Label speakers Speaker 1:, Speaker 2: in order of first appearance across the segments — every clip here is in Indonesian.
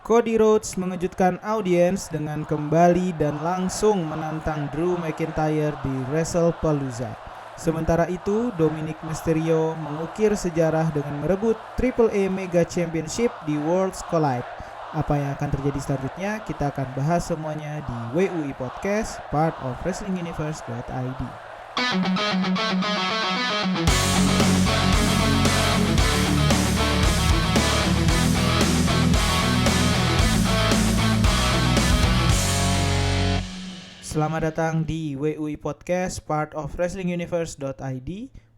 Speaker 1: Cody Rhodes mengejutkan audiens dengan kembali dan langsung menantang Drew McIntyre di WrestlePalooza. Sementara itu, Dominic Mysterio mengukir sejarah dengan merebut AAA Mega Championship di Worlds Collide. Apa yang akan terjadi selanjutnya? Kita akan bahas semuanya di WUI Podcast, part of WrestlingUniverse.id. Selamat datang di WUI Podcast, part of WrestlingUniverse.id,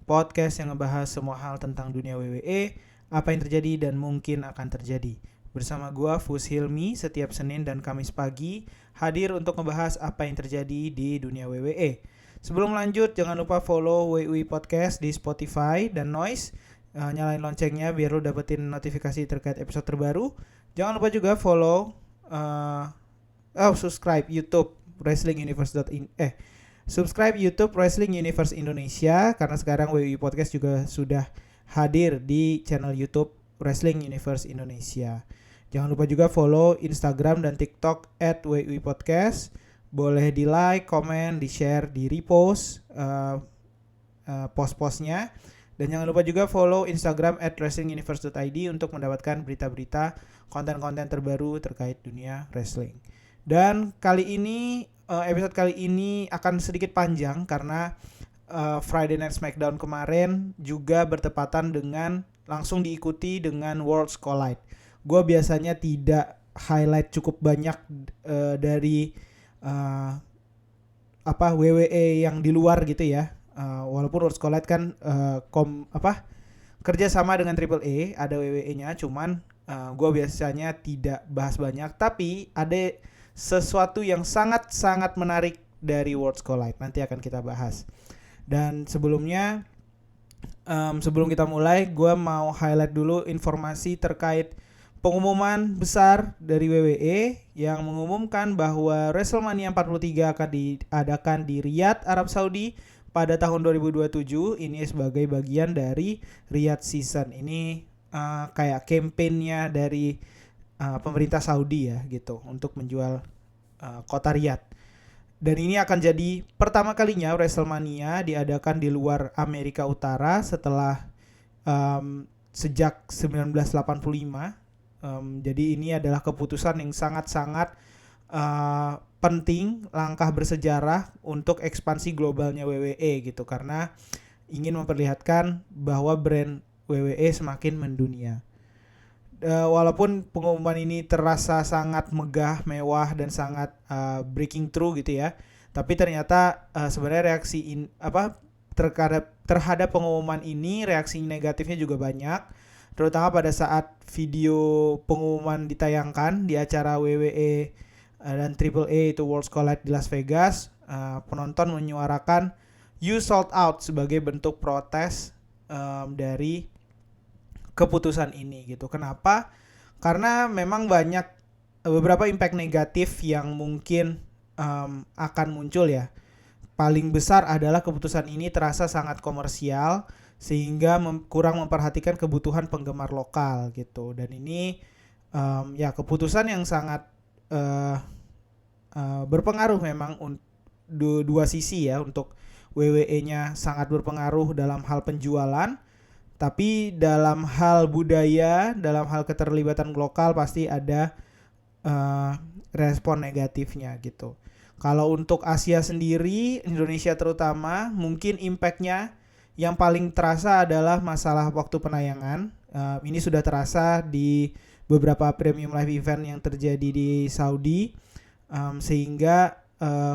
Speaker 1: podcast yang ngebahas semua hal tentang dunia WWE, apa yang terjadi dan mungkin akan terjadi. Bersama gua Fus Hilmi, setiap Senin dan Kamis pagi hadir untuk ngebahas apa yang terjadi di dunia WWE. Sebelum lanjut, jangan lupa follow WUI Podcast di Spotify dan Noise. Nyalain loncengnya biar lo dapetin notifikasi terkait episode terbaru. Jangan lupa juga follow, subscribe YouTube subscribe YouTube Wrestling Universe Indonesia, karena sekarang WUI Podcast juga sudah hadir di channel YouTube Wrestling Universe Indonesia. Jangan lupa juga follow Instagram dan TikTok @WUI Podcast. Boleh di like, komen, di share, di repost post-postnya. Dan jangan lupa juga follow Instagram @wrestlinguniverse.id untuk mendapatkan berita-berita konten-konten terbaru terkait dunia wrestling. Dan episode kali ini akan sedikit panjang karena Friday Night SmackDown kemarin juga bertepatan dengan langsung diikuti dengan Worlds Collide. Gue biasanya tidak highlight cukup banyak dari WWE yang di luar gitu ya. Walaupun Worlds Collide kan kerja sama dengan AAA, ada WWE-nya, cuman gue biasanya tidak bahas banyak. Tapi ada sesuatu yang sangat-sangat menarik dari Worlds Collide, nanti akan kita bahas. Dan sebelumnya, sebelum kita mulai, gue mau highlight dulu informasi terkait pengumuman besar dari WWE yang mengumumkan bahwa WrestleMania 43 akan diadakan di Riyadh, Arab Saudi pada tahun 2027. Ini sebagai bagian dari Riyadh Season. Ini kayak kampanye dari pemerintah Saudi ya gitu untuk menjual kota Riyadh. Dan ini akan jadi pertama kalinya WrestleMania diadakan di luar Amerika Utara setelah sejak 1985. Jadi ini adalah keputusan yang sangat-sangat penting, langkah bersejarah untuk ekspansi globalnya WWE gitu, karena ingin memperlihatkan bahwa brand WWE semakin mendunia. Walaupun pengumuman ini terasa sangat megah, mewah dan sangat breaking through gitu ya, tapi ternyata sebenarnya reaksi terhadap pengumuman ini, reaksi negatifnya juga banyak, terutama pada saat video pengumuman ditayangkan di acara WWE dan AAA itu Worlds Collide di Las Vegas. Penonton menyuarakan "You sold out" sebagai bentuk protes dari keputusan ini gitu. Kenapa? Karena memang banyak beberapa impact negatif yang mungkin akan muncul ya. Paling besar adalah keputusan ini terasa sangat komersial sehingga kurang memperhatikan kebutuhan penggemar lokal gitu. Dan ini keputusan yang sangat berpengaruh memang dua sisi ya. Untuk WWE-nya sangat berpengaruh dalam hal penjualan, tapi dalam hal budaya, dalam hal keterlibatan lokal pasti ada respon negatifnya gitu. Kalau untuk Asia sendiri, Indonesia terutama, mungkin impactnya yang paling terasa adalah masalah waktu penayangan. Ini sudah terasa di beberapa premium live event yang terjadi di Saudi, sehingga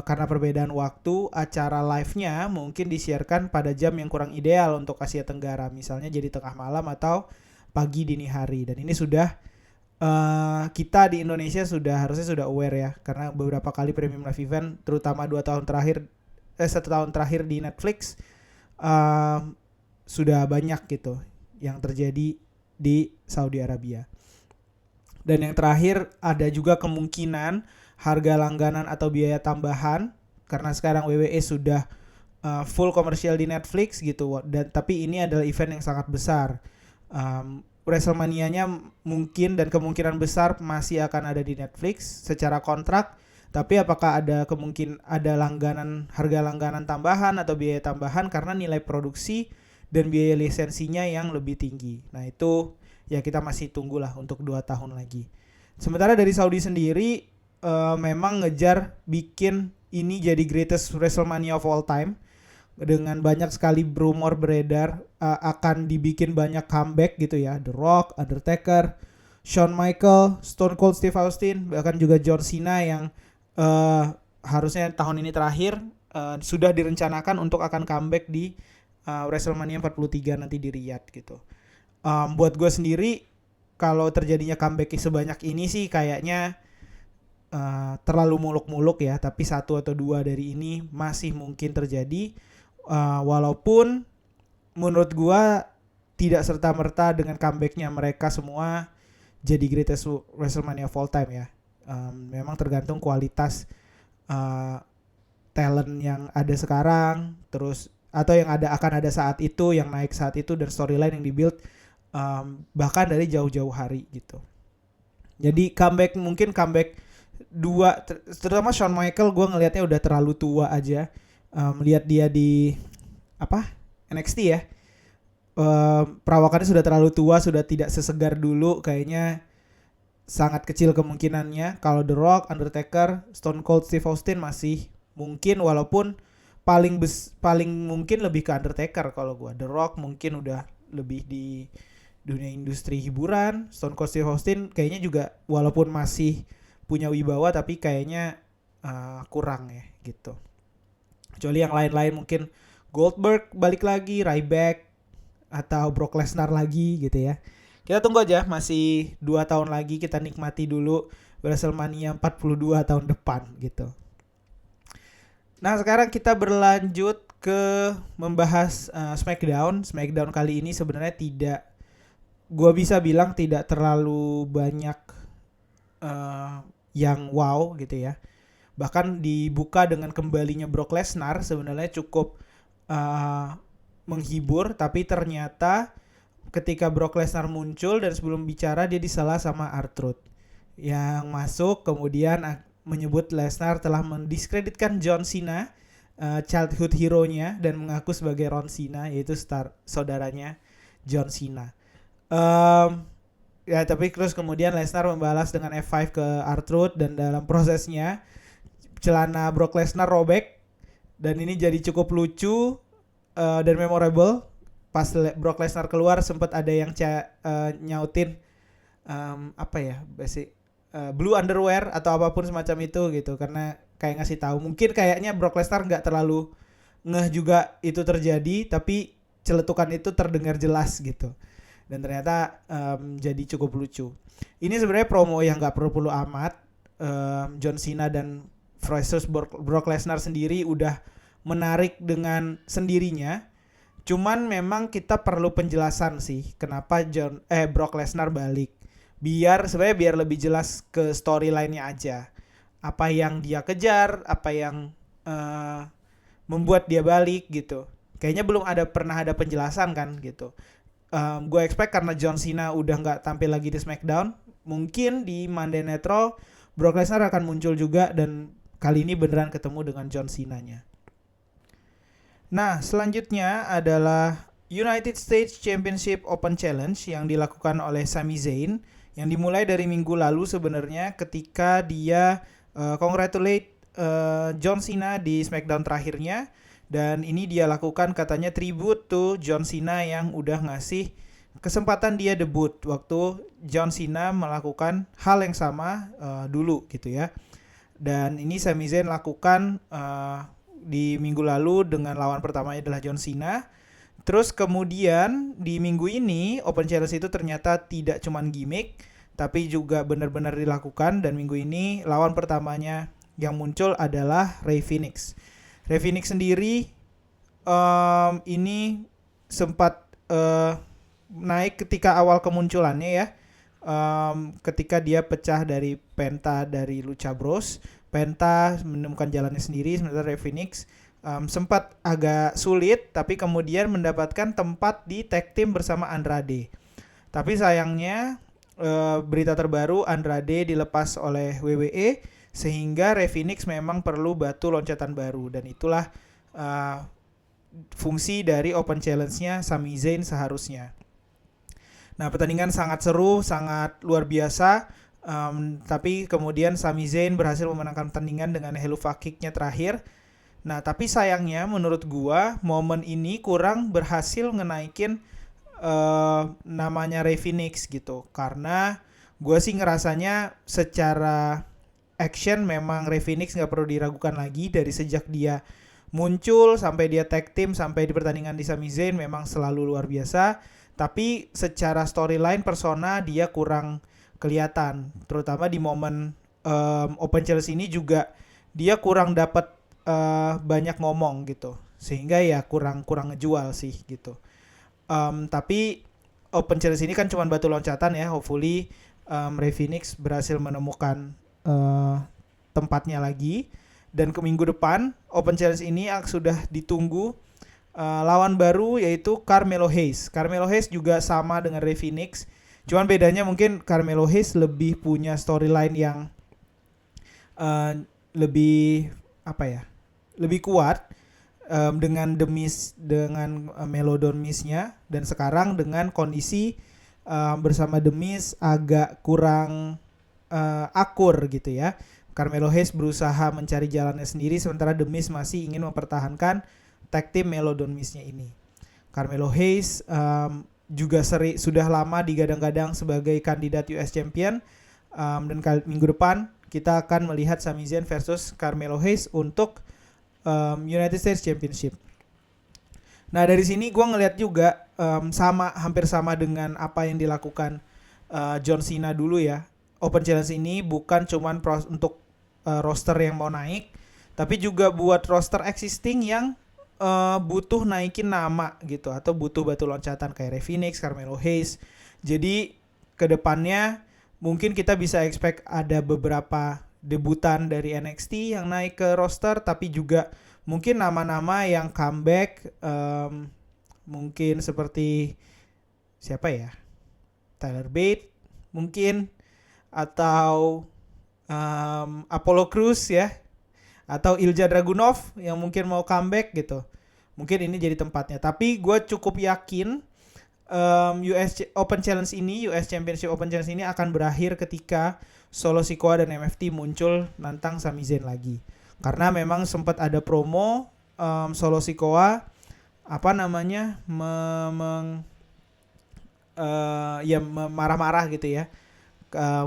Speaker 1: karena perbedaan waktu, acara live-nya mungkin disiarkan pada jam yang kurang ideal untuk Asia Tenggara, misalnya jadi tengah malam atau pagi dini hari. Dan ini sudah kita di Indonesia harusnya sudah aware ya, karena beberapa kali premium live event, terutama 1 tahun terakhir di Netflix, sudah banyak gitu yang terjadi di Saudi Arabia. Dan yang terakhir, ada juga kemungkinan harga langganan atau biaya tambahan, karena sekarang WWE sudah full komersial di Netflix gitu. Dan tapi ini adalah event yang sangat besar. WrestleMania-nya mungkin dan kemungkinan besar masih akan ada di Netflix secara kontrak. Tapi apakah ada kemungkinan ada harga langganan tambahan atau biaya tambahan karena nilai produksi dan biaya lisensinya yang lebih tinggi. Nah itu ya kita masih tunggulah untuk 2 tahun lagi. Sementara dari Saudi sendiri memang ngejar bikin ini jadi greatest WrestleMania of all time. Dengan banyak sekali rumor beredar akan dibikin banyak comeback gitu ya. The Rock, Undertaker, Shawn Michaels, Stone Cold Steve Austin, bahkan juga John Cena yang harusnya tahun ini terakhir sudah direncanakan untuk akan comeback di WrestleMania 43 nanti di Riyadh gitu. Buat gue sendiri kalau terjadinya comeback sebanyak ini sih kayaknya terlalu muluk-muluk ya. Tapi 1 atau 2 dari ini masih mungkin terjadi. Walaupun menurut gue tidak serta-merta dengan comebacknya mereka semua jadi greatest WrestleMania of all time ya. Memang tergantung kualitas talent yang ada sekarang, terus atau yang akan ada saat itu, yang naik saat itu, dan storyline yang dibuild bahkan dari jauh-jauh hari gitu. Jadi mungkin comeback 2, terutama Shawn Michaels gue ngelihatnya udah terlalu tua aja. Melihat dia di NXT ya, perawakannya sudah terlalu tua, sudah tidak sesegar dulu kayaknya. Sangat kecil kemungkinannya. Kalau The Rock, Undertaker, Stone Cold Steve Austin masih mungkin, walaupun paling mungkin lebih ke Undertaker kalau gue. The Rock mungkin udah lebih di dunia industri hiburan. Stone Cold Steve Austin kayaknya juga walaupun masih punya wibawa tapi kayaknya kurang ya gitu. Kecuali yang lain-lain mungkin Goldberg balik lagi, Ryback atau Brock Lesnar lagi gitu ya. Kita tunggu aja, masih 2 tahun lagi, kita nikmati dulu WrestleMania 42 tahun depan gitu. Nah sekarang kita berlanjut ke membahas SmackDown. SmackDown kali ini sebenarnya gue bisa bilang tidak terlalu banyak yang wow gitu ya. Bahkan dibuka dengan kembalinya Brock Lesnar sebenarnya cukup menghibur, tapi ternyata ketika Brock Lesnar muncul dan sebelum bicara dia disela sama R-Truth yang masuk kemudian menyebut Lesnar telah mendiskreditkan John Cena, childhood hero-nya, dan mengaku sebagai Ron Cena, yaitu saudaranya John Cena. Ya tapi terus kemudian Lesnar membalas dengan F5 ke R-Truth, dan dalam prosesnya celana Brock Lesnar robek, dan ini jadi cukup lucu dan memorable. Pas Brock Lesnar keluar sempat ada yang nyautin blue underwear atau apapun semacam itu gitu, karena kayak ngasih tahu mungkin kayaknya Brock Lesnar nggak terlalu ngeh juga itu terjadi, tapi celetukan itu terdengar jelas gitu, dan ternyata jadi cukup lucu. Ini sebenarnya promo yang nggak perlu amat. John Cena dan versus Brock Lesnar sendiri udah menarik dengan sendirinya. Cuman memang kita perlu penjelasan sih kenapa Brock Lesnar balik. Biar lebih jelas ke storyline-nya aja. Apa yang dia kejar, apa yang membuat dia balik gitu. Kayaknya belum pernah ada penjelasan kan gitu. Gue expect karena John Cena udah nggak tampil lagi di SmackDown, mungkin di Monday Night Raw Brock Lesnar akan muncul juga, dan kali ini beneran ketemu dengan John Cena-nya. Nah, selanjutnya adalah United States Championship Open Challenge yang dilakukan oleh Sami Zayn, yang dimulai dari minggu lalu sebenarnya ketika dia congratulate John Cena di SmackDown terakhirnya, dan ini dia lakukan katanya tribute to John Cena yang udah ngasih kesempatan dia debut waktu John Cena melakukan hal yang sama dulu gitu ya. Dan ini Sami Zayn lakukan di minggu lalu dengan lawan pertamanya adalah John Cena. Terus kemudian di minggu ini Open Challenge itu ternyata tidak cuman gimmick, tapi juga benar-benar dilakukan, dan minggu ini lawan pertamanya yang muncul adalah Rey Fenix. Rey Fenix sendiri ini sempat naik ketika awal kemunculannya ya. Ketika dia pecah dari Penta dari Lucha Bros. Penta menemukan jalannya sendiri, sementara Rey Fenix sempat agak sulit, tapi kemudian mendapatkan tempat di tag team bersama Andrade. Tapi sayangnya berita terbaru, Andrade dilepas oleh WWE sehingga Rey Fenix memang perlu batu loncatan baru, dan itulah fungsi dari Open Challenge-nya Sami Zayn seharusnya. Nah, pertandingan sangat seru, sangat luar biasa. Tapi kemudian Sami Zayn berhasil memenangkan pertandingan dengan Helluva Kick-nya terakhir. Nah, tapi sayangnya menurut gua momen ini kurang berhasil ngenaikin namanya Rey Fenix gitu. Karena gua sih ngerasanya secara action memang Rey Fenix gak perlu diragukan lagi. Dari sejak dia muncul sampai dia tag team sampai di pertandingan di Sami Zayn memang selalu luar biasa. Tapi secara storyline persona dia kurang kelihatan, terutama di momen Open Challenge ini juga dia kurang dapat banyak ngomong gitu, sehingga ya kurang ngejual sih gitu. Tapi Open Challenge ini kan cuma batu loncatan ya, hopefully Rey Fenix berhasil menemukan tempatnya lagi, dan ke minggu depan Open Challenge ini sudah ditunggu lawan baru yaitu Carmelo Hayes. Carmelo Hayes juga sama dengan Rey Fenix, cuman bedanya mungkin Carmelo Hayes lebih punya storyline yang lebih lebih kuat dengan The Miz, dengan Melo Don Miz-nya, dan sekarang dengan kondisi bersama The Miz agak kurang akur gitu ya. Carmelo Hayes berusaha mencari jalannya sendiri, sementara The Miz masih ingin mempertahankan tag team Melo Don Miz-nya ini. Carmelo Hayes juga sudah lama digadang-gadang sebagai kandidat US Champion, dan minggu depan kita akan melihat Sami Zayn versus Carmelo Hayes untuk United States Championship. Nah, dari sini gue ngelihat juga hampir sama dengan apa yang dilakukan John Cena dulu ya. Open Challenge ini bukan cuman untuk roster yang mau naik, tapi juga buat roster existing yang butuh naikin nama gitu, atau butuh batu loncatan kayak Rey Fenix, Carmelo Hayes. Jadi kedepannya mungkin kita bisa expect ada beberapa debutan dari NXT yang naik ke roster, tapi juga mungkin nama-nama yang comeback, mungkin seperti siapa ya, Tyler Bate mungkin, atau Apollo Crews ya, atau Ilja Dragunov yang mungkin mau comeback gitu. Mungkin ini jadi tempatnya. Tapi gue cukup yakin US Open Challenge ini, US Championship Open Challenge ini akan berakhir ketika Solo Sikoa dan MFT muncul nantang Sami Zayn lagi. Karena memang sempat ada promo Solo Sikoa marah-marah gitu ya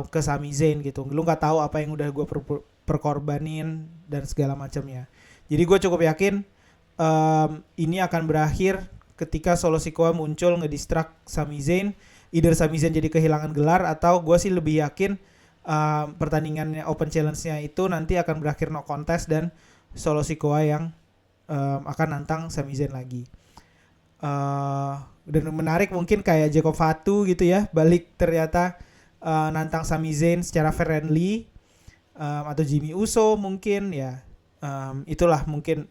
Speaker 1: ke Sami Zayn gitu. Lu nggak tahu apa yang udah gue perkorbanin dan segala macamnya. Jadi gue cukup yakin ini akan berakhir ketika Solo Sikoa muncul ngedistract Sami Zayn. Either Sami Zayn jadi kehilangan gelar, atau gue sih lebih yakin pertandingannya Open Challenge-nya itu nanti akan berakhir no contest dan Solo Sikoa yang akan nantang Sami Zayn lagi. Dan menarik mungkin kayak Jacob Fatu gitu ya, balik ternyata nantang Sami Zayn secara friendly, atau Jimmy Uso mungkin ya. Itulah mungkin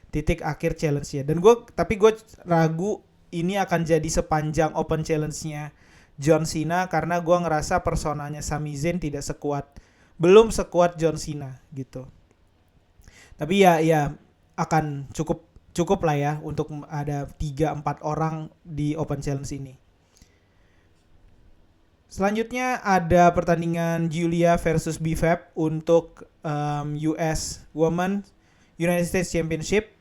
Speaker 1: titik akhir challenge-nya. Dan gue ragu ini akan jadi sepanjang Open Challenge-nya John Cena, karena gue ngerasa personanya Sami Zayn belum sekuat John Cena gitu. Tapi ya akan cukup lah ya untuk ada 3-4 orang di Open Challenge ini. Selanjutnya ada pertandingan Giulia versus B-Fab untuk US Women United States Championship.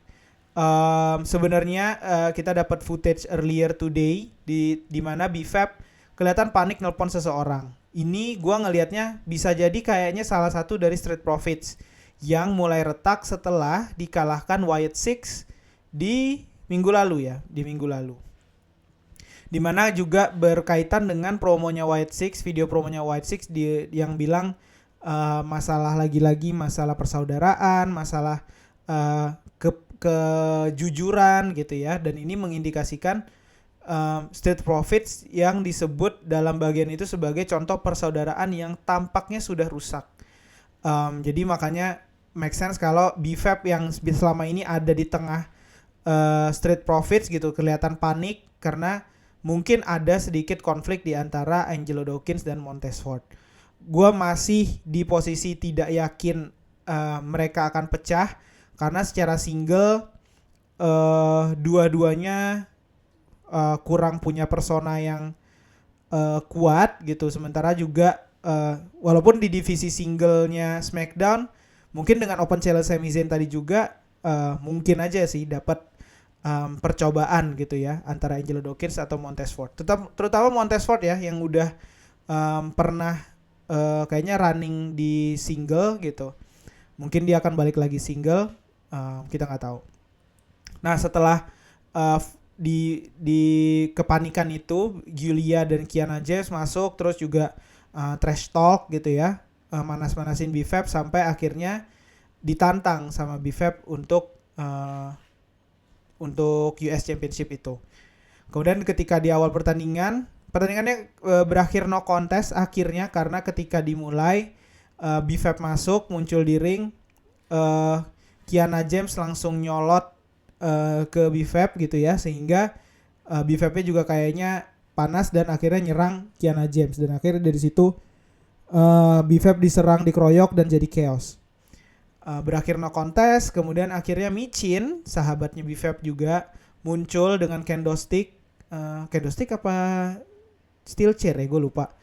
Speaker 1: Sebenarnya kita dapat footage earlier today di mana B-Fab kelihatan panik nelpon seseorang. Ini gue ngelihatnya bisa jadi kayaknya salah satu dari Street Profits yang mulai retak setelah dikalahkan Wyatt Six di minggu lalu. Dimana juga berkaitan dengan promonya Wyatt Six, video promonya Wyatt Six yang bilang masalah persaudaraan, masalah kejujuran gitu ya. Dan ini mengindikasikan Street Profits yang disebut dalam bagian itu sebagai contoh persaudaraan yang tampaknya sudah rusak. Jadi makanya make sense kalau B-Fab yang selama ini ada di tengah Street Profits gitu kelihatan panik, karena mungkin ada sedikit konflik di antara Angelo Dawkins dan Montez Ford. Gue masih di posisi tidak yakin mereka akan pecah karena secara single dua-duanya kurang punya persona yang kuat gitu. Sementara juga walaupun di divisi singlenya SmackDown mungkin dengan Open Challenge Sami Zayn tadi juga mungkin aja sih dapat percobaan gitu ya antara Angelo Dawkins atau Montez Ford. Terutama Montez Ford ya yang udah pernah kayaknya running di single gitu. Mungkin dia akan balik lagi single, kita nggak tahu. Nah setelah di kepanikan itu, Giulia dan Kiana James masuk, terus juga trash talk gitu ya, manas-manasin B-Fab sampai akhirnya ditantang sama B-Fab untuk US Championship itu. Kemudian ketika di awal pertandingannya berakhir no contest akhirnya karena ketika dimulai B-Fab masuk muncul di ring, Kiana James langsung nyolot ke B-Fab gitu ya, sehingga B-Fab-nya juga kayaknya panas dan akhirnya nyerang Kiana James dan akhirnya dari situ B-Fab diserang, dikeroyok dan jadi chaos. Berakhir no contest, kemudian akhirnya Michin, sahabatnya B-Fab juga muncul dengan kendo stick apa steel chair ya, gue lupa,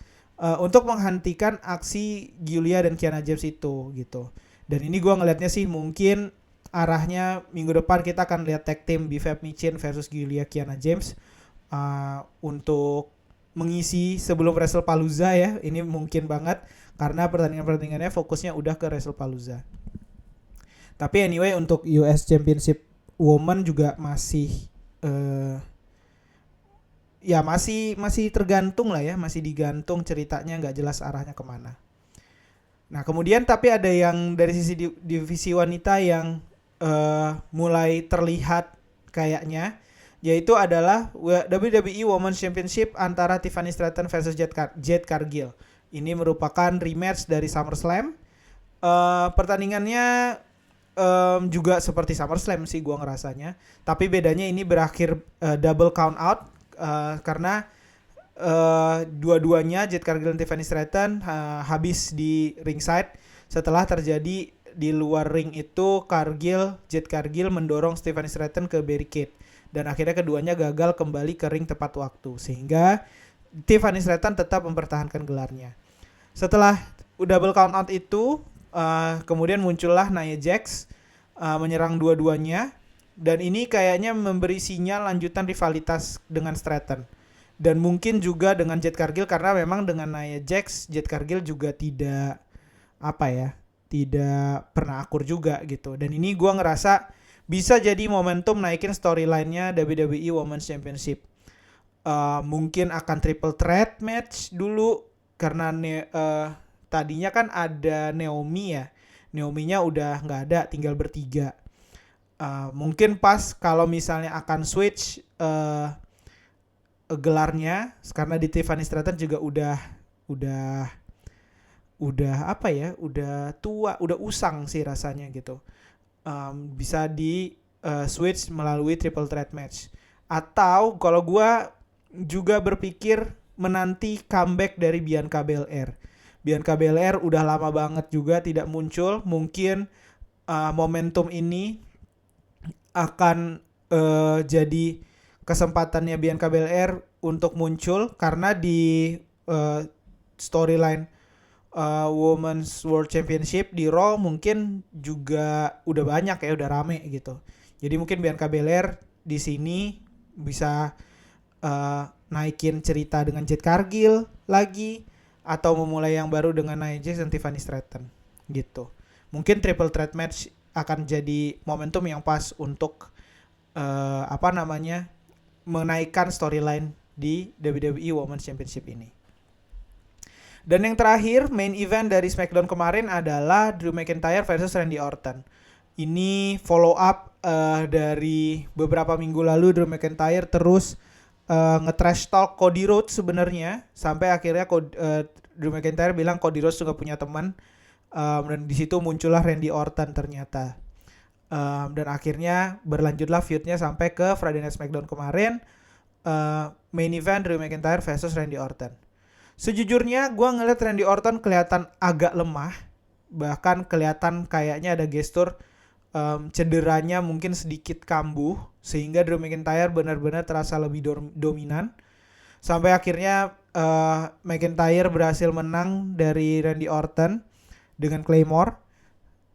Speaker 1: untuk menghentikan aksi Giulia dan Kiana James itu gitu. Dan ini gue ngelihatnya sih mungkin arahnya minggu depan kita akan lihat tag team B-Fab Michin versus Giulia Kiana James untuk mengisi sebelum WrestlePalooza ya. Ini mungkin banget karena pertandingannya fokusnya udah ke WrestlePalooza. Tapi anyway untuk US Championship Women juga masih ya masih tergantung lah ya, masih digantung ceritanya, nggak jelas arahnya kemana. Nah kemudian tapi ada yang dari sisi divisi wanita yang mulai terlihat kayaknya, yaitu adalah WWE Women's Championship antara Tiffany Stratton versus Jade Cargill. Ini merupakan rematch dari SummerSlam. Pertandingannya juga seperti SummerSlam sih gua ngerasanya, tapi bedanya ini berakhir double count out karena dua-duanya Jade Cargill dan Tiffany Stratton habis di ringside. Setelah terjadi di luar ring itu, Jade Cargill mendorong Tiffany Stratton ke barricade dan akhirnya keduanya gagal kembali ke ring tepat waktu, sehingga Tiffany Stratton tetap mempertahankan gelarnya. Setelah double count out itu kemudian muncullah Nia Jax menyerang dua-duanya, dan ini kayaknya memberi sinyal lanjutan rivalitas dengan Stratton dan mungkin juga dengan Jade Cargill, karena memang dengan Nia Jax, Jade Cargill juga tidak pernah akur juga gitu. Dan ini gue ngerasa bisa jadi momentum naikin storyline-nya WWE Women's Championship. Mungkin akan triple threat match dulu karena tadinya kan ada Naomi ya. Naomi-nya udah nggak ada, tinggal bertiga. Mungkin pas kalau misalnya akan switch gelarnya, karena di Tiffany Stratton juga udah tua, udah usang sih rasanya gitu. Bisa di switch melalui triple threat match. Atau kalau gue juga berpikir menanti comeback dari Bianca Belair. Bianca Belair udah lama banget juga tidak muncul. Mungkin momentum ini akan jadi kesempatannya Bianca Belair untuk muncul, karena di storyline Women's World Championship di Raw mungkin juga udah banyak ya, udah rame gitu. Jadi mungkin Bianca Belair di sini bisa naikin cerita dengan Jade Cargill lagi, atau memulai yang baru dengan Nia Jax dan Tiffany Stratton gitu. Mungkin triple threat match akan jadi momentum yang pas untuk menaikkan storyline di WWE Women's Championship ini. Dan yang terakhir, main event dari SmackDown kemarin adalah Drew McIntyre versus Randy Orton. Ini follow up dari beberapa minggu lalu. Drew McIntyre terus nge-trash talk Cody Rhodes sebenarnya, sampai akhirnya Drew McIntyre bilang Cody Rhodes juga punya teman, dan di situ muncullah Randy Orton ternyata. Dan akhirnya berlanjutlah feud-nya sampai ke Friday Night SmackDown kemarin. main event Drew McIntyre versus Randy Orton. Sejujurnya gue ngeliat Randy Orton kelihatan agak lemah, bahkan kelihatan kayaknya ada gestur cederanya mungkin sedikit kambuh, sehingga Drew McIntyre benar-benar terasa lebih dominan. Sampai akhirnya McIntyre berhasil menang dari Randy Orton dengan Claymore,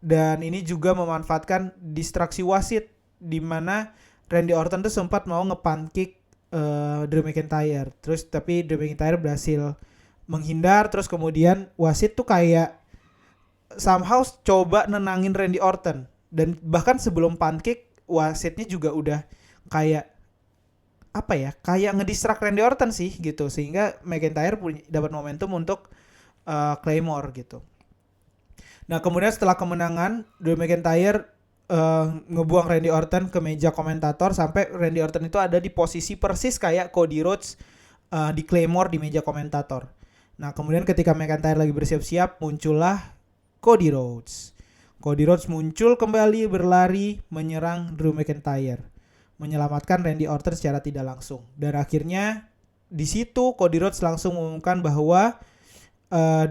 Speaker 1: dan ini juga memanfaatkan distraksi wasit di mana Randy Orton tuh sempat mau nge-punt-kick Drew McIntyre, terus tapi Drew McIntyre berhasil menghindar. Terus kemudian wasit tuh kayak somehow coba nenangin Randy Orton, dan bahkan sebelum punt-kick wasitnya juga udah kayak apa ya, kayak ngedistract Randy Orton sih gitu, sehingga McIntyre dapat momentum untuk Claymore gitu. Nah kemudian setelah kemenangan, Drew McIntyre ngebuang Randy Orton ke meja komentator, sampai Randy Orton itu ada di posisi persis kayak Cody Rhodes di Claymore di meja komentator. Nah kemudian ketika McIntyre lagi bersiap-siap, muncullah Cody Rhodes. Cody Rhodes muncul kembali berlari menyerang Drew McIntyre, menyelamatkan Randy Orton secara tidak langsung. Dan akhirnya di situ Cody Rhodes langsung mengumumkan bahwa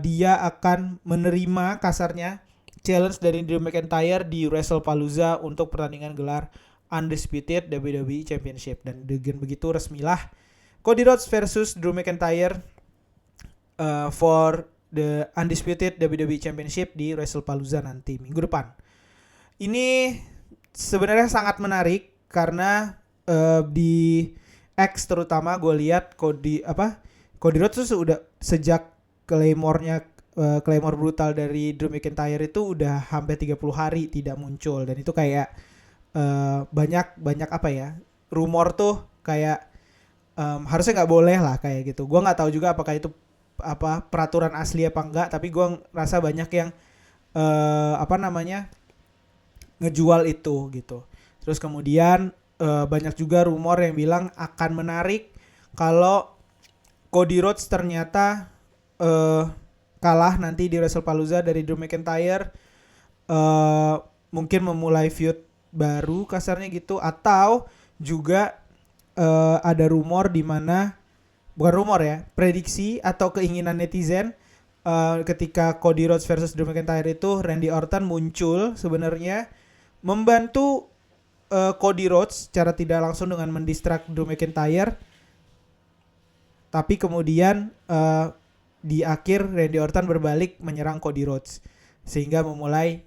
Speaker 1: dia akan menerima kasarnya challenge dari Drew McIntyre di WrestlePalooza untuk pertandingan gelar Undisputed WWE Championship. Dan dengan begitu resmilah Cody Rhodes versus Drew McIntyre for the Undisputed WWE Championship di WrestlePalooza nanti minggu depan. Ini sebenarnya sangat menarik karena di X terutama gue lihat Cody Rhodes tuh sudah sejak Claymore brutal dari Drew McIntyre itu udah hampir 30 hari tidak muncul, dan itu kayak banyak apa ya, rumor tuh kayak harusnya nggak boleh lah kayak gitu. Gue nggak tahu juga apakah itu peraturan asli apa enggak, tapi gue rasa banyak yang ngejual itu gitu. Terus kemudian banyak juga rumor yang bilang akan menarik kalau Cody Rhodes ternyata kalah nanti di WrestlePalooza dari Drew McIntyre, mungkin memulai feud baru kasarnya gitu. Atau juga ada rumor di mana, bukan rumor ya, prediksi atau keinginan netizen ketika Cody Rhodes versus Drew McIntyre itu Randy Orton muncul sebenarnya membantu Cody Rhodes secara tidak langsung dengan mendistract Drew McIntyre, tapi kemudian di akhir Randy Orton berbalik menyerang Cody Rhodes, sehingga memulai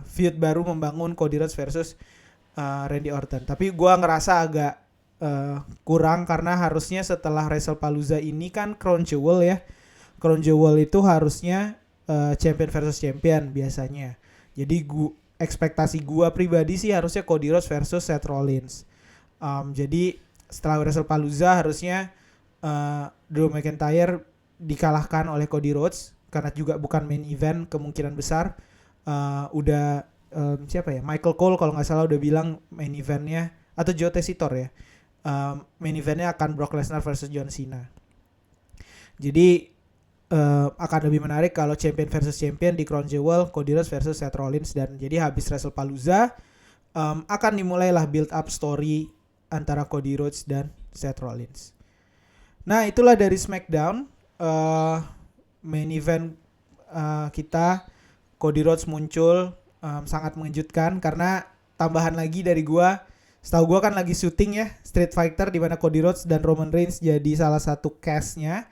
Speaker 1: feud baru membangun Cody Rhodes versus Randy Orton. Tapi gue ngerasa agak kurang, karena harusnya setelah WrestlePalooza ini kan Crown Jewel ya. Crown Jewel itu harusnya champion versus champion biasanya. Jadi ekspektasi gue pribadi sih harusnya Cody Rhodes versus Seth Rollins. Jadi setelah WrestlePalooza harusnya Drew McIntyre dikalahkan oleh Cody Rhodes, karena juga bukan main event kemungkinan besar. Udah siapa ya, Michael Cole kalau nggak salah udah bilang main eventnya, atau Joe Tessitor ya, main eventnya akan Brock Lesnar versus John Cena. Jadi akan lebih menarik kalau champion versus champion di Crown Jewel, Cody Rhodes versus Seth Rollins. Dan jadi habis WrestlePalooza akan dimulailah build up story antara Cody Rhodes dan Seth Rollins. Nah itulah dari SmackDown. Main event kita, Cody Rhodes muncul, sangat mengejutkan karena tambahan lagi dari gua. Setahu gua kan lagi syuting ya Street Fighter, di mana Cody Rhodes dan Roman Reigns jadi salah satu castnya.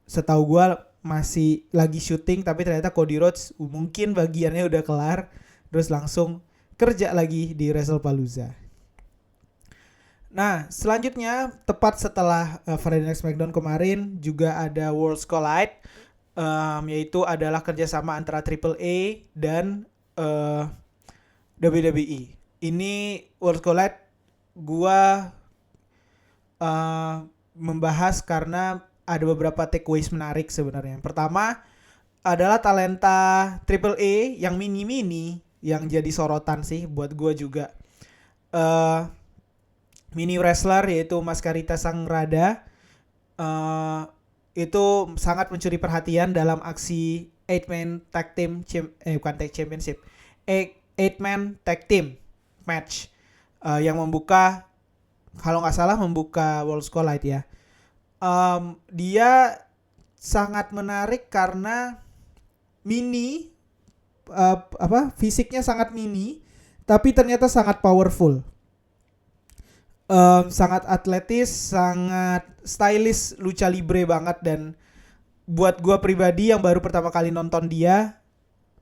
Speaker 1: Setahu gua masih lagi syuting, tapi ternyata Cody Rhodes mungkin bagiannya udah kelar, terus langsung kerja lagi di WrestlePalooza. Nah selanjutnya, tepat setelah Friday Night SmackDown kemarin, juga ada Worlds Collide, yaitu adalah kerjasama antara AAA dan WWE. Ini Worlds Collide gua membahas karena ada beberapa takeaways menarik sebenarnya. Yang pertama adalah talenta AAA yang mini-mini yang jadi sorotan sih buat gua juga. Mini wrestler yaitu Mascarita Sangrada itu sangat mencuri perhatian dalam aksi 8-man tag team bukan tag championship, 8-man tag team match yang membuka kalau nggak salah membuka Worlds Collide ya. Dia sangat menarik karena mini, fisiknya sangat mini tapi ternyata sangat powerful. Sangat atletis, sangat stylish, lucha libre banget. Dan buat gue pribadi yang baru pertama kali nonton dia,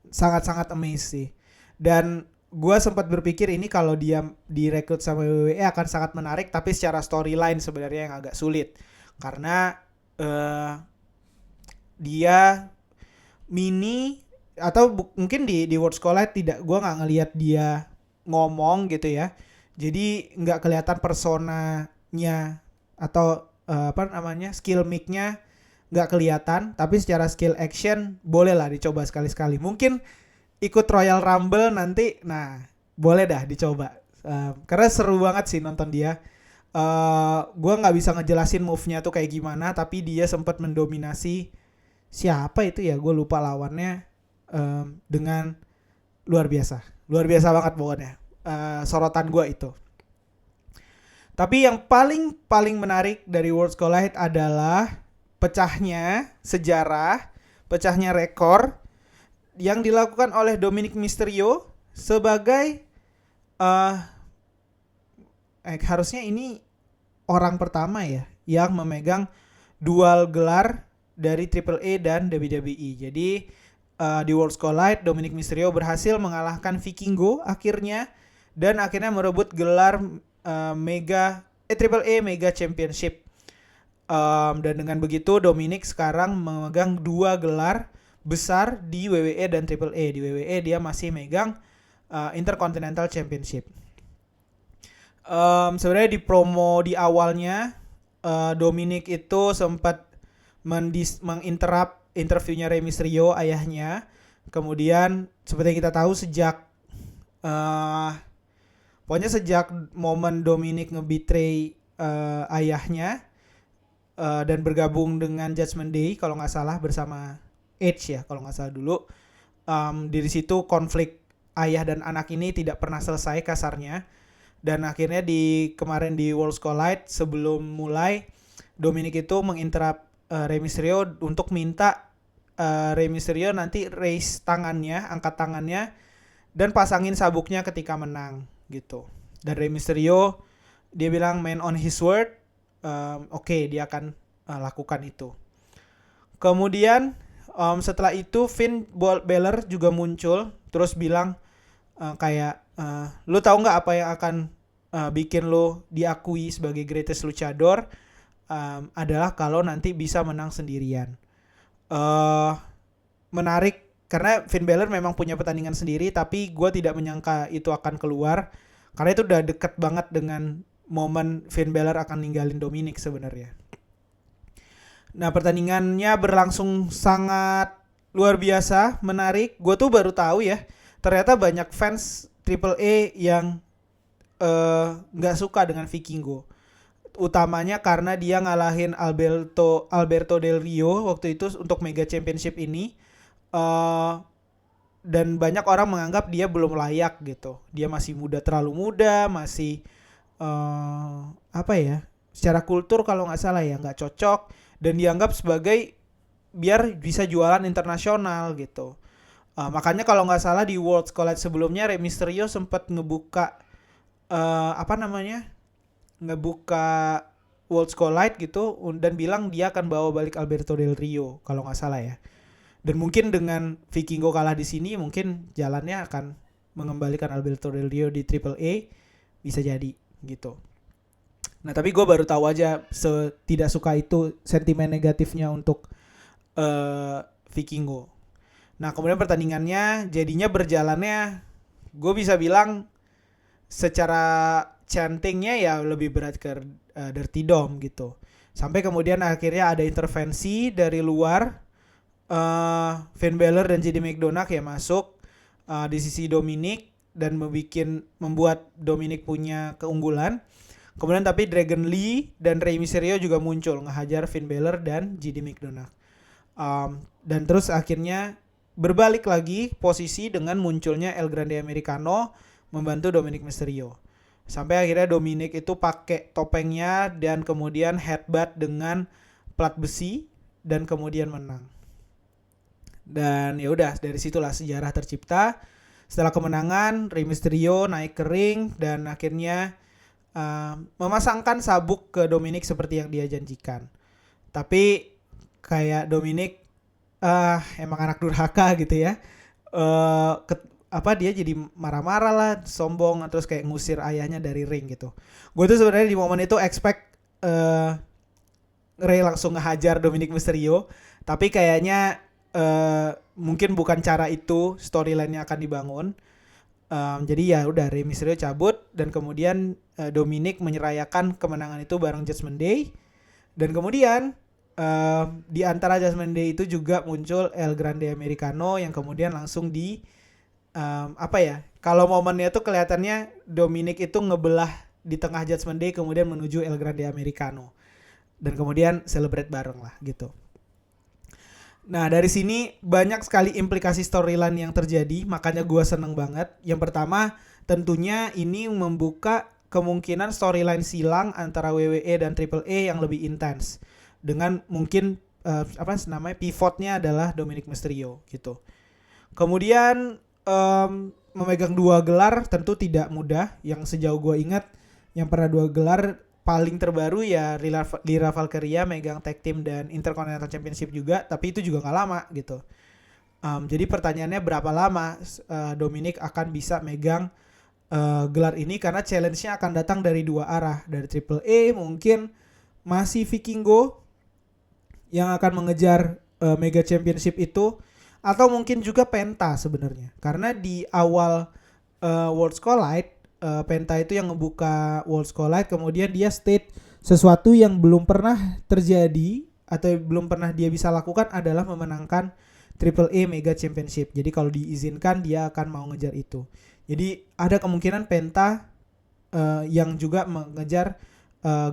Speaker 1: sangat-sangat amazed sih. Dan gue sempat berpikir ini kalau dia direkrut sama WWE akan sangat menarik, tapi secara storyline sebenarnya yang agak sulit karena dia mini, atau mungkin di Worlds Collide tidak, gue nggak ngelihat dia ngomong gitu ya, jadi nggak kelihatan personanya atau skill mic-nya nggak kelihatan, tapi secara skill action boleh lah dicoba sekali-sekali. Mungkin ikut Royal Rumble nanti, nah boleh dah dicoba. Karena seru banget sih nonton dia. Gue nggak bisa ngejelasin move-nya tuh kayak gimana, tapi dia sempat mendominasi siapa itu ya, gue lupa lawannya, dengan luar biasa banget pokoknya. Sorotan gue itu. Tapi yang paling menarik dari Worlds Collide adalah pecahnya sejarah, pecahnya rekor yang dilakukan oleh Dominic Mysterio sebagai harusnya ini orang pertama ya yang memegang dual gelar dari AAA dan WWE. Jadi di Worlds Collide Dominic Mysterio berhasil mengalahkan Vikingo akhirnya, dan akhirnya merebut gelar AAA Mega Championship. Dan dengan begitu Dominic sekarang memegang 2 gelar besar di WWE dan AAA. Di WWE dia masih megang Intercontinental Championship. Sebenarnya di promo di awalnya Dominic itu sempat menginterrupt interviewnya Rey Mysterio, ayahnya. Kemudian seperti yang kita tahu sejak momen Dominic nge-betray ayahnya dan bergabung dengan Judgment Day kalau nggak salah bersama Edge ya kalau nggak salah dulu, dari situ konflik ayah dan anak ini tidak pernah selesai kasarnya. Dan akhirnya kemarin di Worlds Collide sebelum mulai, Dominic itu menginterrupt Rey Mysterio untuk minta Rey Mysterio nanti raise tangannya, angkat tangannya dan pasangin sabuknya ketika menang gitu. Dan Rey Mysterio dia bilang man on his word, oke, dia akan lakukan itu. Kemudian setelah itu Finn Balor juga muncul terus bilang lu tahu nggak apa yang akan bikin lu diakui sebagai greatest luchador, adalah kalau nanti bisa menang sendirian. Menarik karena Finn Balor memang punya pertandingan sendiri, tapi gue tidak menyangka itu akan keluar karena itu udah deket banget dengan momen Finn Balor akan ninggalin Dominic sebenarnya. Nah, pertandingannya berlangsung sangat luar biasa, menarik. Gue tuh baru tahu ya, ternyata banyak fans AAA yang nggak suka dengan Vikingo. Utamanya karena dia ngalahin Alberto Del Rio waktu itu untuk Mega Championship ini. Dan banyak orang menganggap dia belum layak gitu. Dia masih muda, terlalu muda, masih secara kultur kalau nggak salah ya nggak cocok, dan dianggap sebagai biar bisa jualan internasional gitu. Makanya kalau nggak salah di Worlds Collide sebelumnya Rey Mysterio sempat ngebuka Worlds Collide gitu dan bilang dia akan bawa balik Alberto Del Rio kalau nggak salah ya. Dan mungkin dengan Vikingo kalah di sini mungkin jalannya akan mengembalikan Alberto Del Rio di AAA, bisa jadi gitu. Nah tapi gue baru tahu aja tidak suka itu sentimen negatifnya untuk Vikingo. Nah kemudian pertandingannya jadinya berjalannya, gue bisa bilang secara chantingnya ya lebih berat ke Dirty Dom gitu. Sampai kemudian akhirnya ada intervensi dari luar, Finn Balor dan JD McDonagh ya masuk di sisi Dominic dan membuat Dominic punya keunggulan. Kemudian tapi Dragon Lee dan Rey Mysterio juga muncul ngehajar Finn Balor dan JD McDonagh. Dan terus akhirnya berbalik lagi posisi dengan munculnya El Grande Americano membantu Dominic Mysterio. Sampai akhirnya Dominic itu pakai topengnya dan kemudian headbutt dengan plat besi dan kemudian menang. Dan ya udah, dari situlah sejarah tercipta. Setelah kemenangan, Rey Mysterio naik ke ring dan akhirnya memasangkan sabuk ke Dominic seperti yang dia janjikan. Tapi kayak Dominic emang anak durhaka gitu ya. Dia jadi marah-marah lah, sombong, terus kayak ngusir ayahnya dari ring gitu. Gue tuh sebenarnya di momen itu expect Rey langsung ngehajar Dominic Mysterio, tapi kayaknya mungkin bukan cara itu storyline-nya akan dibangun. Jadi ya udah, Rey Mysterio cabut dan kemudian Dominic menyerayakan kemenangan itu bareng Judgment Day. Dan kemudian di antara Judgment Day itu juga muncul El Grande Americano yang kemudian langsung di kalau momennya tuh kelihatannya Dominic itu ngebelah di tengah Judgment Day kemudian menuju El Grande Americano dan kemudian celebrate bareng lah gitu. Nah dari sini banyak sekali implikasi storyline yang terjadi, makanya gue seneng banget. Yang pertama tentunya ini membuka kemungkinan storyline silang antara WWE dan AAA yang lebih intens dengan mungkin pivotnya adalah Dominic Mysterio gitu. Kemudian memegang 2 gelar tentu tidak mudah. Yang sejauh gue ingat yang pernah 2 gelar paling terbaru ya Lyra Valkyria megang tag team dan Intercontinental Championship juga, tapi itu juga gak lama gitu. Jadi pertanyaannya berapa lama Dominic akan bisa megang gelar ini, karena challenge-nya akan datang dari 2 arah. Dari AAA mungkin masih Vikingo yang akan mengejar Mega Championship itu, atau mungkin juga Penta sebenarnya. Karena di awal Worlds Collide, Penta itu yang ngebuka Worlds Collide, kemudian dia state sesuatu yang belum pernah terjadi atau belum pernah dia bisa lakukan adalah memenangkan AAA Mega Championship. Jadi kalau diizinkan dia akan mau ngejar itu. Jadi ada kemungkinan Penta yang juga mengejar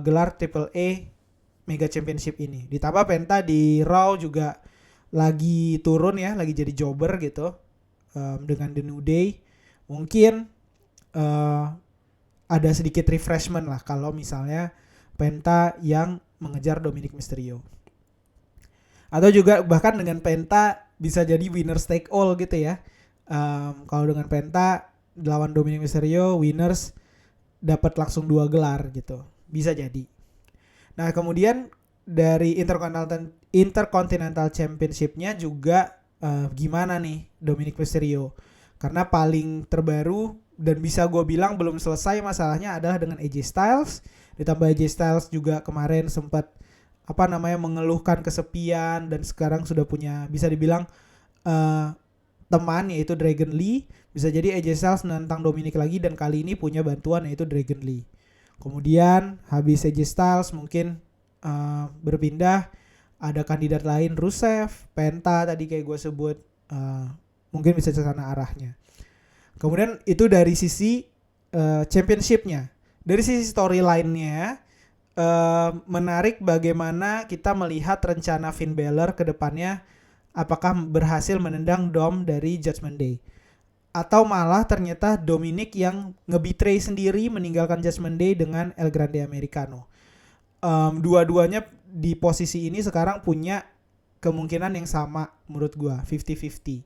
Speaker 1: gelar AAA Mega Championship ini. Ditambah Penta di Raw juga lagi turun ya, lagi jadi jobber gitu dengan The New Day. Mungkin ada sedikit refreshment lah kalau misalnya Penta yang mengejar Dominic Mysterio. Atau juga bahkan dengan Penta bisa jadi winners take all gitu ya. Kalau dengan Penta lawan Dominic Mysterio, winners dapat langsung 2 gelar gitu. Bisa jadi. Nah kemudian dari Intercontinental Championship-nya juga gimana nih Dominic Mysterio. Karena paling terbaru dan bisa gue bilang belum selesai masalahnya adalah dengan AJ Styles. Ditambah AJ Styles juga kemarin sempat mengeluhkan kesepian dan sekarang sudah punya bisa dibilang teman yaitu Dragon Lee. Bisa jadi AJ Styles menantang Dominic lagi dan kali ini punya bantuan yaitu Dragon Lee. Kemudian habis AJ Styles mungkin berpindah, ada kandidat lain Rusev, Penta tadi kayak gue sebut, mungkin bisa ke sana arahnya. Kemudian itu dari sisi championship-nya. Dari sisi storyline-nya menarik bagaimana kita melihat rencana Finn Balor ke depannya, apakah berhasil menendang Dom dari Judgment Day atau malah ternyata Dominic yang nge-betray sendiri meninggalkan Judgment Day dengan El Grande Americano. Dua-duanya di posisi ini sekarang punya kemungkinan yang sama menurut gua, 50-50.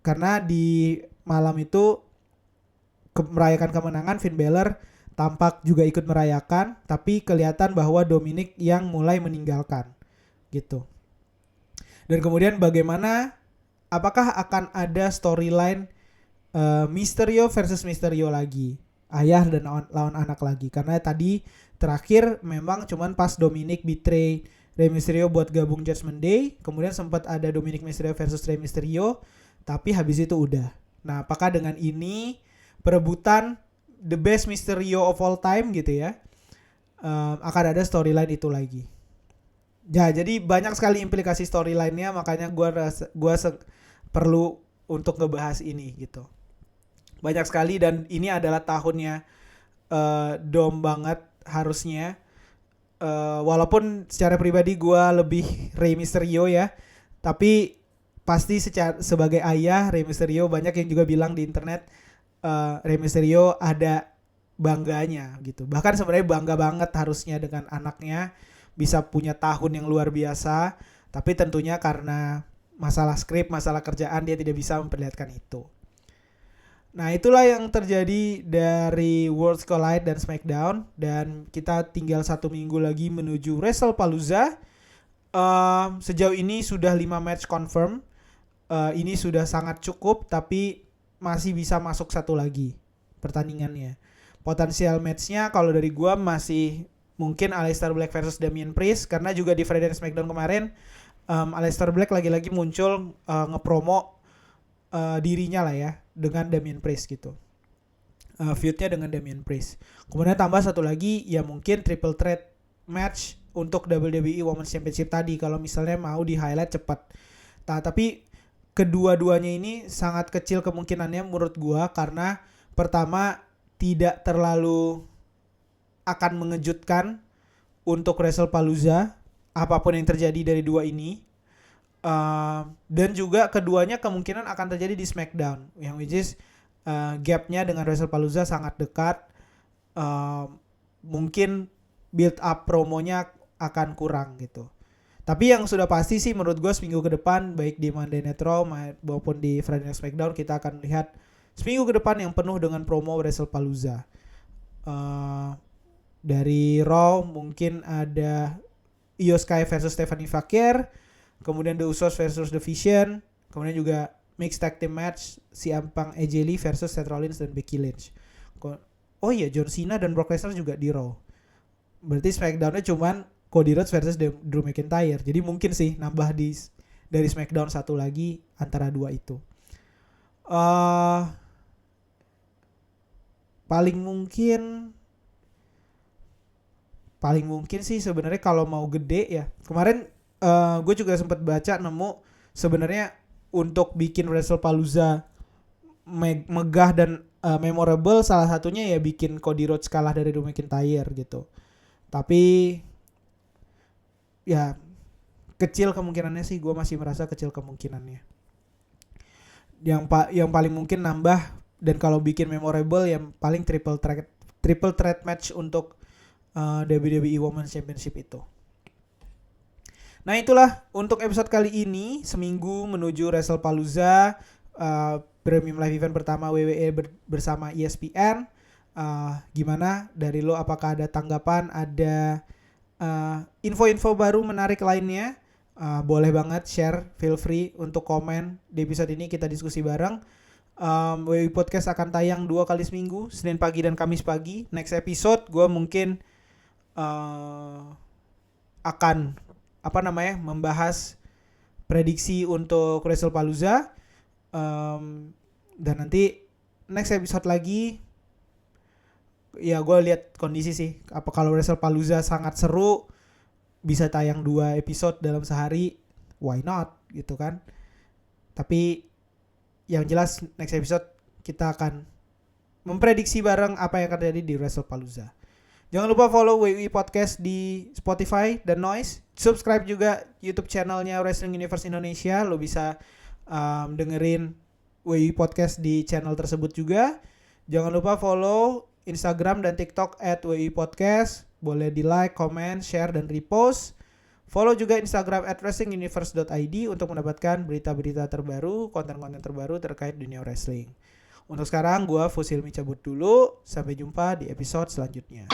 Speaker 1: Karena di malam itu merayakan kemenangan, Finn Balor tampak juga ikut merayakan, tapi kelihatan bahwa Dominic yang mulai meninggalkan gitu. Dan kemudian bagaimana, apakah akan ada storyline Mysterio versus Mysterio lagi, ayah dan lawan anak lagi? Karena tadi terakhir memang cuman pas Dominic betray Rey Mysterio buat gabung Judgment Day, kemudian sempat ada Dominic Mysterio versus Rey Mysterio, tapi habis itu udah. Nah, apakah dengan ini perebutan the best Mysterio of all time gitu ya, akan ada storyline itu lagi? Ya, jadi banyak sekali implikasi storyline-nya, makanya gue perlu untuk ngebahas ini gitu. Banyak sekali, dan ini adalah tahunnya Dom banget harusnya. Walaupun secara pribadi gue lebih Rey Mysterio ya, tapi pasti sebagai ayah Rey Mysterio, banyak yang juga bilang di internet Rey Mysterio ada bangganya gitu. Bahkan sebenarnya bangga banget harusnya dengan anaknya bisa punya tahun yang luar biasa, tapi tentunya karena masalah skrip, masalah kerjaan dia tidak bisa memperlihatkan itu. Nah, itulah yang terjadi dari Worlds Collide dan SmackDown, dan kita tinggal 1 minggu lagi menuju WrestlePalooza. Sejauh ini sudah 5 match confirm. Ini sudah sangat cukup, tapi masih bisa masuk satu lagi pertandingannya. Potensial matchnya kalau dari gua masih mungkin Aleister Black versus Damian Priest, karena juga di Friday Night SmackDown kemarin Aleister Black lagi-lagi muncul ngepromo dirinya lah ya dengan Damian Priest gitu. Feud-nya dengan Damian Priest. Kemudian tambah satu lagi ya mungkin triple threat match untuk WWE Women's Championship tadi kalau misalnya mau di highlight cepat. Tapi kedua-duanya ini sangat kecil kemungkinannya menurut gua, karena pertama tidak terlalu akan mengejutkan untuk WrestlePalooza apapun yang terjadi dari dua ini. Dan juga keduanya kemungkinan akan terjadi di SmackDown, yang which is gapnya dengan WrestlePalooza sangat dekat. Mungkin build up promonya akan kurang gitu. Tapi yang sudah pasti sih menurut gue seminggu ke depan, baik di Monday Night Raw maupun di Friday Night SmackDown, kita akan lihat seminggu ke depan yang penuh dengan promo WrestlePalooza. Dari Raw mungkin ada Io Sky versus Stephanie Fakir, kemudian The Usos versus The Vision, kemudian juga mixed tag team match CM Punk AJ Lee versus Seth Rollins dan Becky Lynch. Oh iya, John Cena dan Brock Lesnar juga di Raw. Berarti SmackDown-nya cuman Cody Rhodes versus Drew McIntyre. Jadi mungkin sih nambah dari SmackDown satu lagi antara dua itu. Paling mungkin sih sebenarnya kalau mau gede ya. Kemarin gue juga sempat baca nemu sebenarnya untuk bikin WrestlePalooza megah dan memorable, salah satunya ya bikin Cody Rhodes kalah dari Drew McIntyre gitu. Tapi ya kecil kemungkinannya sih, gue masih merasa kecil kemungkinannya. Yang paling mungkin nambah, dan kalau bikin memorable yang paling triple threat match untuk WWE Women's Championship itu. Nah itulah untuk episode kali ini, seminggu menuju WrestlePalooza, premium live event pertama WWE bersama ESPN. Gimana dari lo, apakah ada tanggapan, ada info-info baru menarik lainnya? Boleh banget share, feel free untuk komen di episode ini, kita diskusi bareng. WWE Podcast akan tayang 2 kali seminggu, Senin pagi dan Kamis pagi. Next episode gue mungkin akan membahas prediksi untuk WrestlePalooza, dan nanti next episode lagi ya gue lihat kondisi sih. Apa kalau WrestlePalooza sangat seru bisa tayang 2 episode dalam sehari, why not gitu kan. Tapi yang jelas next episode kita akan memprediksi bareng apa yang akan terjadi di WrestlePalooza. Jangan lupa follow WWE Podcast di Spotify dan Noise. Subscribe juga YouTube channelnya Wrestling Universe Indonesia. Lo bisa dengerin WWE Podcast di channel tersebut juga. Jangan lupa follow Instagram dan TikTok @WWE Podcast. Boleh di like, comment, share, dan repost. Follow juga Instagram @wrestlinguniverse.id untuk mendapatkan berita-berita terbaru, konten-konten terbaru terkait dunia wrestling. Untuk sekarang gue Fusilmi cabut dulu. Sampai jumpa di episode selanjutnya.